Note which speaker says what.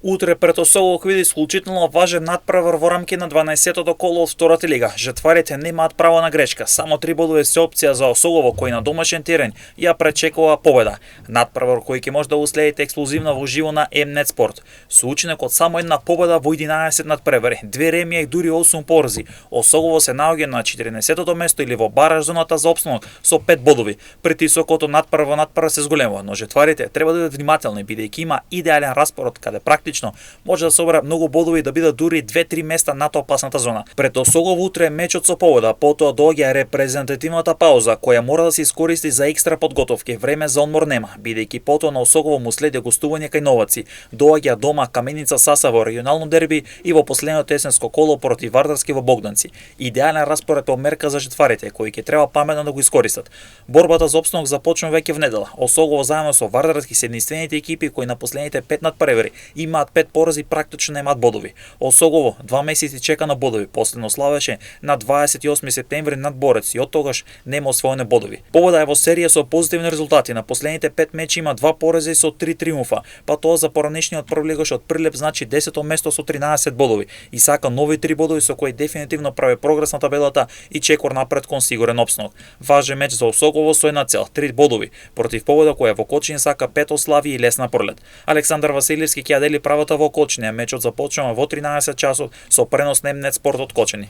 Speaker 1: Утре пред Осогово види исклучително важен натпревар во рамки на 12-тото коло од втората лига. Жетварите немаат право на грешка. Само 3 бодови се опција за Осогово кој на домашен терен ја пречекува победа. Натпревар кој ќе може да уследите ексклузивно во живо на М-нет Спорт. Со учинок од само една победа во 11 натпревари, 2 ремија и дури 8 порази. Осогово се наоѓа на 14-тото место или во бараж зоната за опстанок со 5 бодови. Притисокот од натпревар се зголемува, но жетварите треба да бидат внимателни бидејќи има идеален распоред каде практично може да собера многу бодови и да бидат дури 2-3 места над опасната зона. Пред Осогово утре мечот со победа, потоа доаѓа репрезентативната пауза која мора да се искористи за екстра подготовки. Време за одмор нема, бидејќи потоа на Осогово му следи гостување кај Новаци. Доаѓа дома Каменица Саса во регионално дерби и во последното есенско коло против Вардарски во Богданци. Идеален распоред по мерка за жетварите кои ќе треба паметно да го искористат. Борбата за опстанок започна веќе в недела. Осогово заедно со Вардарски се единствените екипи кои на последните 5 надпревари имаат 5 порази, практично немаат бодови. Осогово 2 месеци чека на бодови, последно славеше на 28 септември над Борец и од тогаш нема освоени бодови. Победа е во серија со позитивни резултати. На последните 5 мечи има 2 порази со 3 триумфа, па тоа за поранешниот првлигаш од Прилеп значи 10-то место со 13 бодови и сака нови 3 бодови со кои дефинитивно прави прогрес на табелата и чекор напред кон сигурен опстанок. Важен меч за Осогово со една цел, 3 бодови против Победа која во Кочини сака 5 слави и лесна пролет. Александар Василевски ќе ја дели правата во Кочини, мечот започнува во 13 часот со пренос на М-нет Спорт од Кочини.